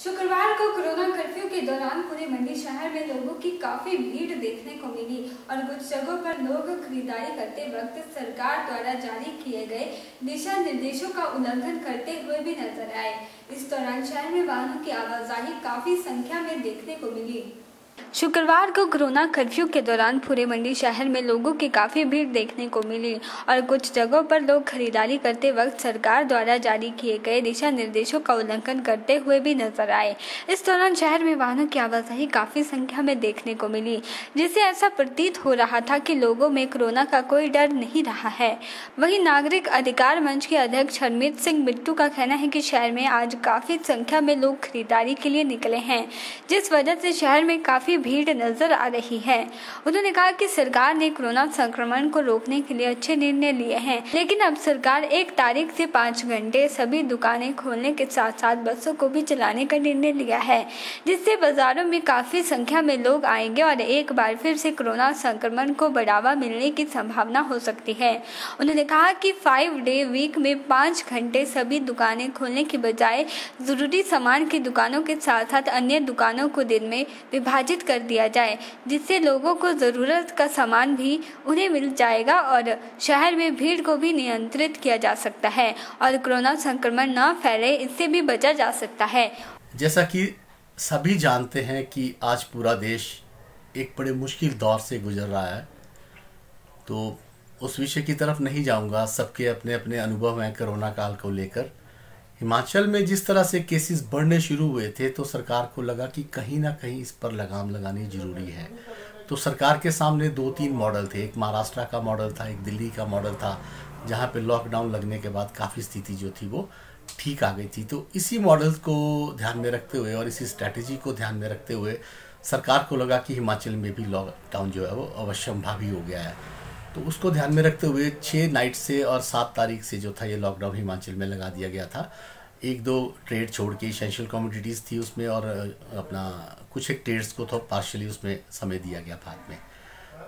शुक्रवार को corona curfew के दौरान पूरे मंडी शहर में लोगों की काफी भीड़ देखने को मिली और कुछ जगहों पर लोग खरीदारी करते वक्त सरकार द्वारा जारी किए गए दिशा निर्देशों का उल्लंघन करते हुए भी नजर आए। इस दौरान शहर में वाहनों की आवाजाही काफी संख्या में देखने को मिली। शुक्रवार को कोरोना कर्फ्यू के दौरान पूरे मंडी शहर में लोगों की काफ़ी भीड़ देखने को मिली और कुछ जगहों पर लोग खरीदारी करते वक्त सरकार द्वारा जारी किए गए दिशा निर्देशों का उल्लंघन करते हुए भी नजर आए। इस दौरान शहर में वाहनों की आवाजाही काफ़ी संख्या में देखने को मिली, जिससे ऐसा प्रतीत हो रहा था कि लोगों में कोरोना का कोई डर नहीं रहा है। वहीं नागरिक अधिकार मंच के अध्यक्ष हरमीत सिंह बिट्टू का कहना है कि शहर में आज काफ़ी संख्या में लोग खरीदारी के लिए निकले हैं, जिस वजह से शहर में काफ़ी भीड़ नजर आ रही है। उन्होंने कहा कि सरकार ने कोरोना संक्रमण को रोकने के लिए अच्छे निर्णय लिए हैं, लेकिन अब सरकार 1 तारीख से 5 घंटे सभी दुकानें खोलने के साथ साथ बसों को भी चलाने का निर्णय लिया है, जिससे बाजारों में काफी संख्या में लोग आएंगे और एक बार फिर से कोरोना संक्रमण को बढ़ावा मिलने की संभावना हो सकती है। उन्होंने कहा कि 5 डे वीक में 5 घंटे सभी दुकानें खोलने की बजाय जरूरी सामान की दुकानों के साथ साथ अन्य दुकानों को दिन में विभाजित कर दिया जाए, जिससे लोगों को जरूरत का सामान भी उन्हें मिल जाएगा और शहर में भीड़ को भी नियंत्रित किया जा सकता है और कोरोना संक्रमण न फैले, इससे भी बचा जा सकता है। जैसा कि सभी जानते हैं कि आज पूरा देश एक बड़े मुश्किल दौर से गुजर रहा है, तो उस विषय की तरफ नहीं जाऊंगा। सबके अपने अपने अनुभव हैं कोरोना काल को लेकर। हिमाचल में जिस तरह से केसेस बढ़ने शुरू हुए थे, तो सरकार को लगा कि कहीं ना कहीं इस पर लगाम लगानी जरूरी है। तो सरकार के सामने 2-3 मॉडल थे। एक महाराष्ट्र का मॉडल था, एक दिल्ली का मॉडल था, जहां पे लॉकडाउन लगने के बाद काफ़ी स्थिति जो थी वो ठीक आ गई थी। तो इसी मॉडल को ध्यान में रखते हुए और इसी स्ट्रैटेजी को ध्यान में रखते हुए सरकार को लगा कि हिमाचल में भी लॉकडाउन जो है वो अवश्यंभावी हो गया है। तो उसको ध्यान में रखते हुए 6 नाइट से और 7 तारीख से जो था ये लॉकडाउन हिमाचल में लगा दिया गया था। 1-2 ट्रेड छोड़ के एसेंशियल कमोडिटीज़ थी उसमें, और अपना कुछ एक ट्रेड्स को तो पार्शियली उसमें समय दिया गया बाद में।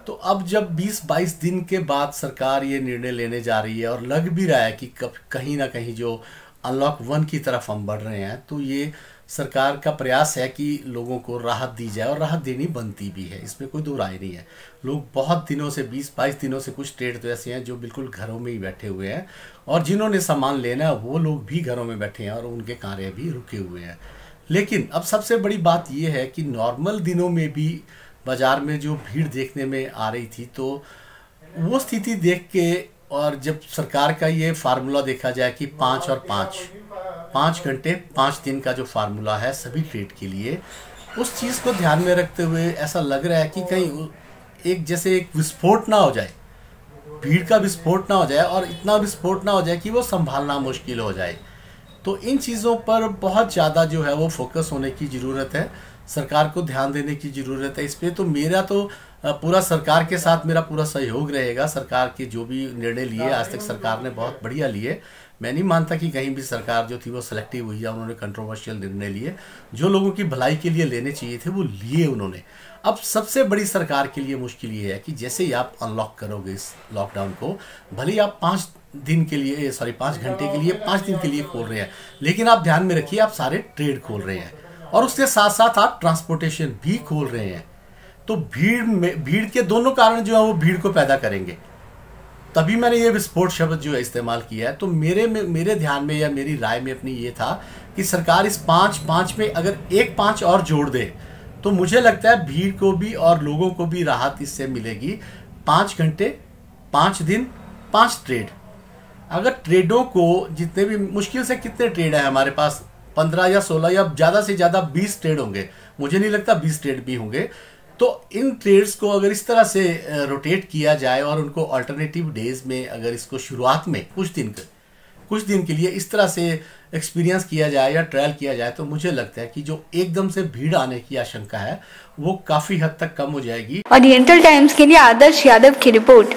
तो अब जब 20-22 दिन के बाद सरकार ये निर्णय लेने जा रही है और लग भी रहा है कि कहीं ना कहीं जो अनलॉक 1 की तरफ हम बढ़ रहे हैं, तो ये सरकार का प्रयास है कि लोगों को राहत दी जाए और राहत देनी बनती भी है, इसमें कोई दो राय नहीं है। लोग बहुत दिनों से 20-22 दिनों से कुछ ट्रेड तो ऐसे हैं जो बिल्कुल घरों में ही बैठे हुए हैं, और जिन्होंने सामान लेना है वो लोग भी घरों में बैठे हैं और उनके कार्य भी रुके हुए हैं। लेकिन अब सबसे बड़ी बात यह है कि नॉर्मल दिनों में भी बाज़ार में जो भीड़ देखने में आ रही थी, तो वो स्थिति देख के और जब सरकार का ये फार्मूला देखा जाए कि 5 और 5 घंटे 5 दिन का जो फार्मूला है सभी ट्रेड के लिए, उस चीज़ को ध्यान में रखते हुए ऐसा लग रहा है कि कहीं एक विस्फोट ना हो जाए, भीड़ का विस्फोट ना हो जाए और इतना विस्फोट ना हो जाए कि वो संभालना मुश्किल हो जाए। तो इन चीज़ों पर बहुत ज़्यादा जो है वो फोकस होने की ज़रूरत है, सरकार को ध्यान देने की ज़रूरत है इस पर। तो मेरा तो पूरा सरकार के साथ मेरा पूरा सहयोग रहेगा। सरकार के जो भी निर्णय लिए आज तक सरकार ने बहुत बढ़िया लिए। मैं नहीं मानता कि कहीं भी सरकार जो थी वो सेलेक्टिव हुई या उन्होंने कंट्रोवर्शियल निर्णय लिए। जो लोगों की भलाई के लिए लेने चाहिए थे वो लिए उन्होंने। अब सबसे बड़ी सरकार के लिए मुश्किल ये है कि जैसे ही आप अनलॉक करोगे इस लॉकडाउन को, भले ही आप 5 घंटे के लिए 5 दिन के लिए खोल रहे हैं, लेकिन आप ध्यान में रखिए आप सारे ट्रेड खोल रहे हैं और उसके साथ साथ आप ट्रांसपोर्टेशन भी खोल रहे हैं। तो भीड़ के दोनों कारण जो है वो भीड़ को पैदा करेंगे। तभी मैंने ये विस्फोट शब्द जो है इस्तेमाल किया है। तो मेरे ध्यान में या मेरी राय में अपनी ये था कि सरकार इस 5 में अगर एक 5 और जोड़ दे, तो मुझे लगता है भीड़ को भी और लोगों को भी राहत इससे मिलेगी। 5 घंटे 5 दिन 5 ट्रेड। अगर ट्रेडों को जितने भी मुश्किल से कितने ट्रेड है हमारे पास, 15 या 16 या ज़्यादा से ज़्यादा 20 ट्रेड होंगे, मुझे नहीं लगता 20 ट्रेड भी होंगे। तो इन ट्रेड्स को अगर इस तरह से रोटेट किया जाए और उनको अल्टरनेटिव डेज में अगर इसको शुरुआत में कुछ दिन के लिए इस तरह से एक्सपीरियंस किया जाए या ट्रायल किया जाए, तो मुझे लगता है कि जो एकदम से भीड़ आने की आशंका है वो काफ़ी हद तक कम हो जाएगी। ओरिएंटल टाइम्स के लिए आदर्श यादव की रिपोर्ट।